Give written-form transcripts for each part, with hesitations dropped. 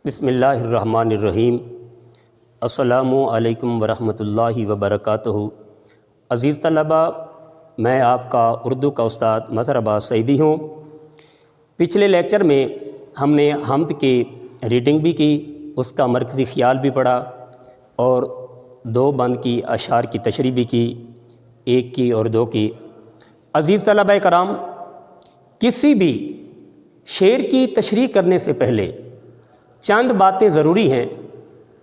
بسم اللہ الرحمن الرحیم۔ السلام علیکم ورحمۃ اللہ وبرکاتہ۔ عزیز طلباء، میں آپ کا اردو کا استاد مظہر عباس سعیدی ہوں۔ پچھلے لیکچر میں ہم نے حمد کی ریڈنگ بھی کی، اس کا مرکزی خیال بھی پڑھا اور 2 بند کی اشعار کی تشریح بھی کی، 1 کی اور 2 کی۔ عزیز طلباء کرام، کسی بھی شعر کی تشریح کرنے سے پہلے چند باتیں ضروری ہیں۔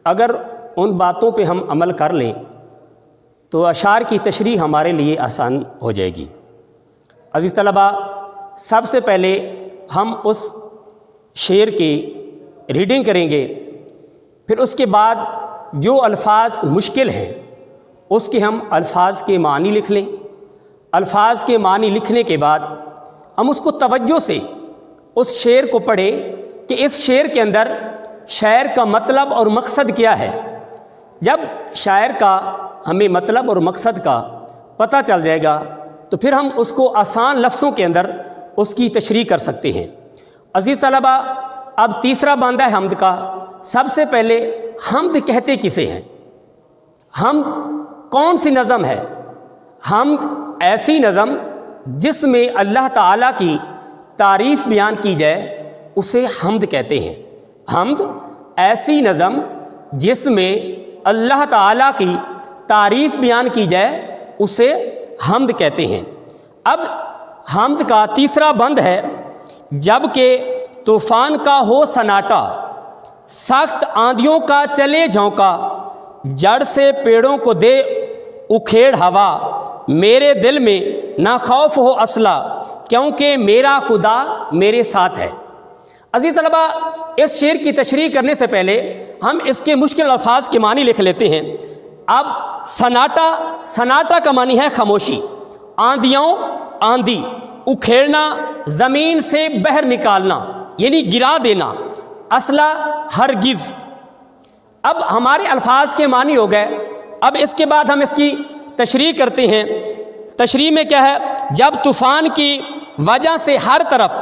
اگر ان باتوں پہ ہم عمل کر لیں تو اشعار کی تشریح ہمارے لیے آسان ہو جائے گی۔ عزیز طلباء، سب سے پہلے ہم اس شعر کی ریڈنگ کریں گے، پھر اس کے بعد جو الفاظ مشکل ہیں اس کے ہم الفاظ کے معنی لکھ لیں۔ الفاظ کے معنی لکھنے کے بعد ہم اس کو توجہ سے اس شعر کو پڑھیں کہ اس شعر کے اندر شاعر کا مطلب اور مقصد کیا ہے۔ جب شاعر کا ہمیں مطلب اور مقصد کا پتہ چل جائے گا تو پھر ہم اس کو آسان لفظوں کے اندر اس کی تشریح کر سکتے ہیں۔ عزیز طلباء، اب تیسرا بند ہے حمد کا۔ سب سے پہلے حمد کہتے کسے ہیں؟ حمد کون سی نظم ہے؟ حمد ایسی نظم جس میں اللہ تعالیٰ کی تعریف بیان کی جائے اسے حمد کہتے ہیں۔ حمد ایسی نظم جس میں اللہ تعالیٰ کی تعریف بیان کی جائے اسے حمد کہتے ہیں۔ اب حمد کا تیسرا بند ہے، جب کہ طوفان کا ہو سناٹا، سخت آندھیوں کا چلے جھونکا، جڑ سے پیڑوں کو دے اکھیڑ ہوا، میرے دل میں نہ خوف ہو اصلا، کیونکہ میرا خدا میرے ساتھ ہے۔ عزیز طلباء، اس شعر کی تشریح کرنے سے پہلے ہم اس کے مشکل الفاظ کے معنی لکھ لیتے ہیں۔ اب سناٹا کا معنی ہے خاموشی، آندھی، اکھیڑنا، زمین سے بہر نکالنا یعنی گرا دینا، اصلا ہرگز۔ اب ہمارے الفاظ کے معنی ہو گئے۔ اب اس کے بعد ہم اس کی تشریح کرتے ہیں۔ تشریح میں کیا ہے؟ جب طوفان کی وجہ سے ہر طرف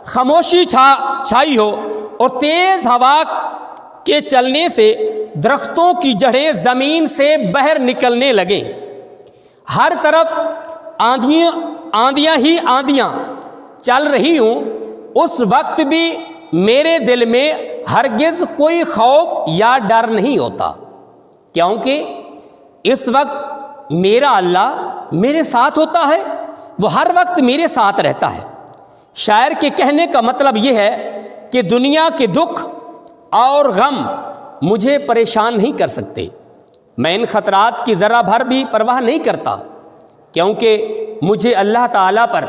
خاموشی چھائی ہو اور تیز ہوا کے چلنے سے درختوں کی جڑیں زمین سے باہر نکلنے لگیں، ہر طرف آندیاں ہی آندیاں چل رہی ہوں، اس وقت بھی میرے دل میں ہرگز کوئی خوف یا ڈر نہیں ہوتا، کیونکہ اس وقت میرا اللہ میرے ساتھ ہوتا ہے، وہ ہر وقت میرے ساتھ رہتا ہے۔ شاعر کے کہنے کا مطلب یہ ہے کہ دنیا کے دکھ اور غم مجھے پریشان نہیں کر سکتے، میں ان خطرات کی ذرا بھر بھی پرواہ نہیں کرتا، کیونکہ مجھے اللہ تعالیٰ پر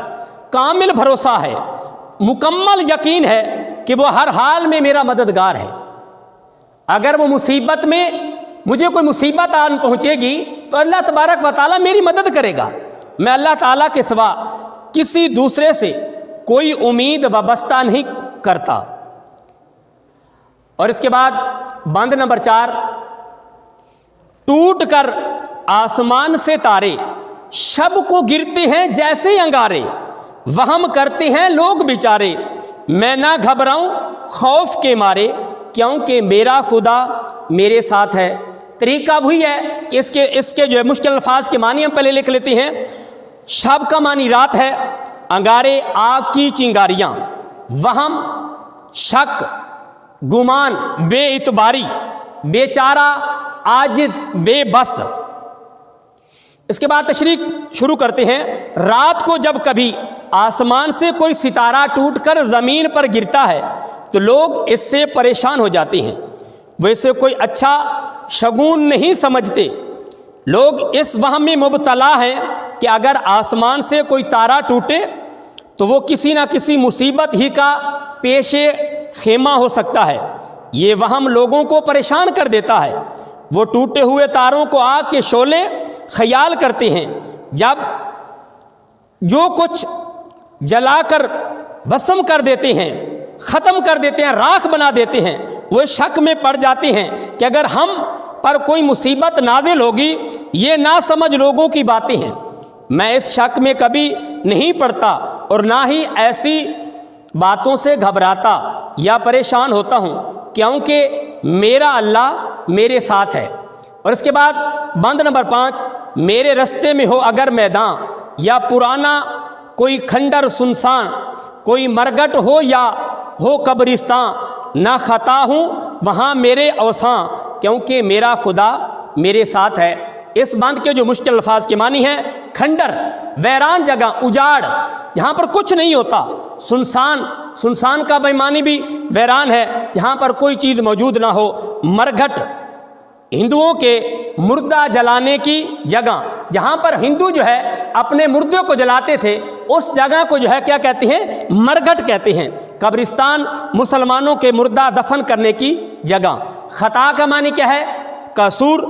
کامل بھروسہ ہے، مکمل یقین ہے کہ وہ ہر حال میں میرا مددگار ہے۔ اگر وہ مصیبت میں مجھے کوئی مصیبت آن پہنچے گی تو اللہ تبارک و تعالیٰ میری مدد کرے گا۔ میں اللہ تعالیٰ کے سوا کسی دوسرے سے کوئی امید وابستہ نہیں کرتا۔ اور اس کے بعد بند نمبر 4، ٹوٹ کر آسمان سے تارے شب کو گرتے ہیں جیسے انگارے، وہم کرتے ہیں لوگ بیچارے، میں نہ گھبراؤں خوف کے مارے، کیونکہ میرا خدا میرے ساتھ ہے۔ طریقہ وہی ہے کہ اس کے جو مشکل الفاظ کے معنی ہم پہلے لکھ لیتے ہیں۔ شب کا معنی رات ہے، انگارے آگ کی چنگاریاں، وہم شک، گمان بے اعتباری، بیچارہ عاجز بے بس۔ اس کے بعد تشریح شروع کرتے ہیں۔ رات کو جب کبھی آسمان سے کوئی ستارہ ٹوٹ کر زمین پر گرتا ہے تو لوگ اس سے پریشان ہو جاتے ہیں، وہ اسے کوئی اچھا شگون نہیں سمجھتے۔ لوگ اس وہم میں مبتلا ہیں کہ اگر آسمان سے کوئی تارہ ٹوٹے تو وہ کسی نہ کسی مصیبت ہی کا پیش خیمہ ہو سکتا ہے۔ یہ وہم لوگوں کو پریشان کر دیتا ہے۔ وہ ٹوٹے ہوئے تاروں کو آگ کے شعلے خیال کرتے ہیں، جب جو کچھ جلا کر بھسم کر دیتے ہیں، ختم کر دیتے ہیں، راکھ بنا دیتے ہیں، وہ شک میں پڑ جاتے ہیں کہ اگر ہم پر کوئی مصیبت نازل ہوگی، یہ نہ سمجھ لوگوں کی باتیں ہیں۔ میں اس شک میں کبھی نہیں پڑتا اور نہ ہی ایسی باتوں سے گھبراتا یا پریشان ہوتا ہوں، کیونکہ میرا اللہ میرے ساتھ ہے۔ اور اس کے بعد بند نمبر 5، میرے رستے میں ہو اگر میدان یا پرانا کوئی کھنڈر سنسان، کوئی مرگٹ ہو یا ہو قبرستان، نہ خطا ہوں وہاں میرے اوساں، کیونکہ میرا خدا میرے ساتھ ہے۔ اس بند کے جو مشکل الفاظ کے معنی ہیں، کھنڈر ویران جگہ، اجاڑ، جہاں پر کچھ نہیں ہوتا۔ سنسان، سنسان کا معنی بھی ویران ہے، جہاں پر کوئی چیز موجود نہ ہو۔ مرگھٹ، ہندوؤں کے مردہ جلانے کی جگہ، جہاں پر ہندو جو ہے اپنے مردوں کو جلاتے تھے، اس جگہ کو جو ہے کیا کہتے ہیں؟ مرگھٹ کہتے ہیں۔ قبرستان، مسلمانوں کے مردہ دفن کرنے کی جگہ۔ خطا کا معنی کیا ہے؟ قصور۔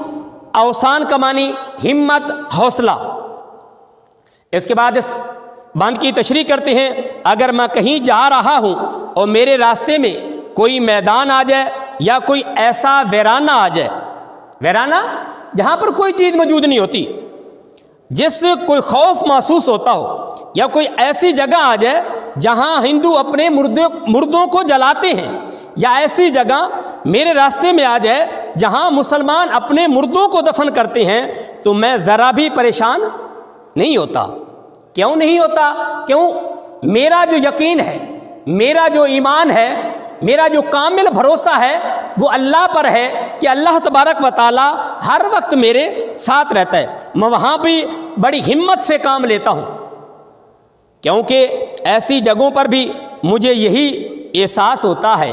اوسان کا معنی ہمت، حوصلہ۔ اس کے بعد اس بند کی تشریح کرتے ہیں، اگر میں کہیں جا رہا ہوں اور میرے راستے میں کوئی میدان آ جائے یا کوئی ایسا ویرانہ آ جائے، ویرانہ جہاں پر کوئی چیز موجود نہیں ہوتی، جس سے کوئی خوف محسوس ہوتا ہو، یا کوئی ایسی جگہ آ جائے جہاں ہندو اپنے مردوں کو جلاتے ہیں، یا ایسی جگہ میرے راستے میں آ جائے جہاں مسلمان اپنے مردوں کو دفن کرتے ہیں، تو میں ذرا بھی پریشان نہیں ہوتا۔ کیوں نہیں ہوتا؟ کیوں؟ میرا جو یقین ہے، میرا جو ایمان ہے، میرا جو کامل بھروسہ ہے وہ اللہ پر ہے کہ اللہ تبارک و تعالی ہر وقت میرے ساتھ رہتا ہے۔ میں وہاں بھی بڑی ہمت سے کام لیتا ہوں، کیونکہ ایسی جگہوں پر بھی مجھے یہی احساس ہوتا ہے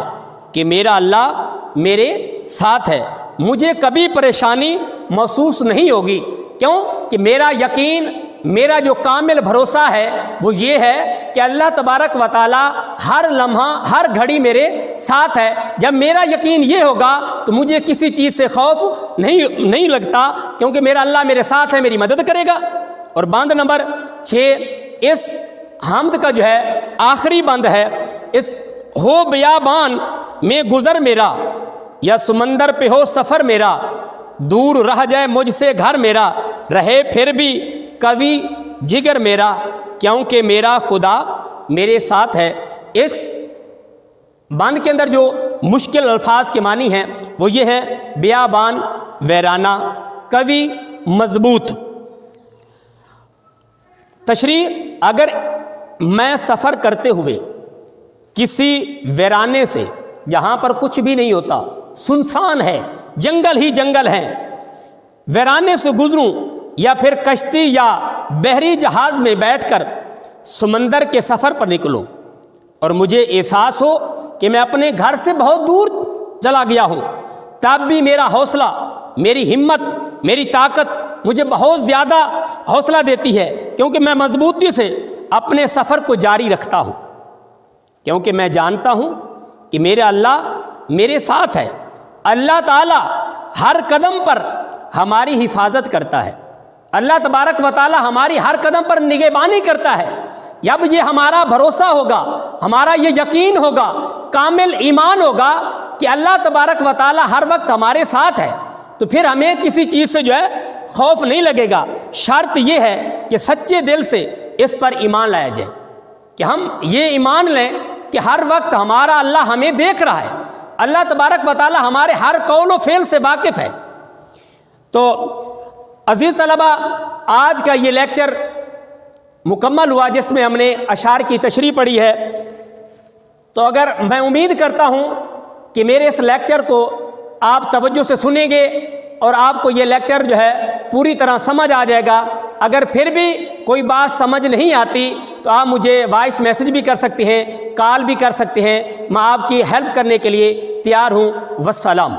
کہ میرا اللہ میرے ساتھ ہے، مجھے کبھی پریشانی محسوس نہیں ہوگی۔ کیوں؟ کہ میرا یقین، میرا جو کامل بھروسہ ہے وہ یہ ہے کہ اللہ تبارک و تعالی ہر لمحہ، ہر گھڑی میرے ساتھ ہے۔ جب میرا یقین یہ ہوگا تو مجھے کسی چیز سے خوف نہیں لگتا، کیونکہ میرا اللہ میرے ساتھ ہے، میری مدد کرے گا۔ اور بند نمبر 6، اس حمد کا جو ہے آخری بند ہے، اس ہو بیابان میں گزر میرا، یا سمندر پہ ہو سفر میرا، دور رہ جائے مجھ سے گھر میرا، رہے پھر بھی کبھی جگر میرا، کیونکہ میرا خدا میرے ساتھ ہے۔ اس بند کے اندر جو مشکل الفاظ کے معنی ہیں وہ یہ ہیں، بیابان ویرانہ، کبھی مضبوط۔ تشریح، اگر میں سفر کرتے ہوئے کسی ویرانے سے، جہاں پر کچھ بھی نہیں ہوتا، سنسان ہے، جنگل ہی جنگل ہیں، ویرانے سے گزروں، یا پھر کشتی یا بحری جہاز میں بیٹھ کر سمندر کے سفر پر نکلوں، اور مجھے احساس ہو کہ میں اپنے گھر سے بہت دور چلا گیا ہوں، تب بھی میرا حوصلہ، میری ہمت، میری طاقت مجھے بہت زیادہ حوصلہ دیتی ہے، کیونکہ میں مضبوطی سے اپنے سفر کو جاری رکھتا ہوں، کیونکہ میں جانتا ہوں کہ میرا اللہ میرے ساتھ ہے۔ اللہ تعالیٰ ہر قدم پر ہماری حفاظت کرتا ہے، اللہ تبارک و تعالیٰ ہماری ہر قدم پر نگہبانی کرتا ہے۔ جب یہ ہمارا بھروسہ ہوگا، ہمارا یہ یقین ہوگا، کامل ایمان ہوگا کہ اللہ تبارک و تعالیٰ ہر وقت ہمارے ساتھ ہے، تو پھر ہمیں کسی چیز سے جو ہے خوف نہیں لگے گا۔ شرط یہ ہے کہ سچے دل سے اس پر ایمان لایا جائے، کہ ہم یہ ایمان لیں کہ ہر وقت ہمارا اللہ ہمیں دیکھ رہا ہے، اللہ تبارک و تعالیٰ ہمارے ہر قول و فعل سے واقف ہے۔ تو عزیز طلبہ، آج کا یہ لیکچر مکمل ہوا جس میں ہم نے اشعار کی تشریح پڑھی ہے۔ تو اگر میں امید کرتا ہوں کہ میرے اس لیکچر کو آپ توجہ سے سنیں گے اور آپ کو یہ لیکچر جو ہے پوری طرح سمجھ آ جائے گا۔ اگر پھر بھی کوئی بات سمجھ نہیں آتی تو آپ مجھے وائس میسج بھی کر سکتے ہیں، کال بھی کر سکتے ہیں، میں آپ کی ہیلپ کرنے کے لیے تیار ہوں۔ والسلام۔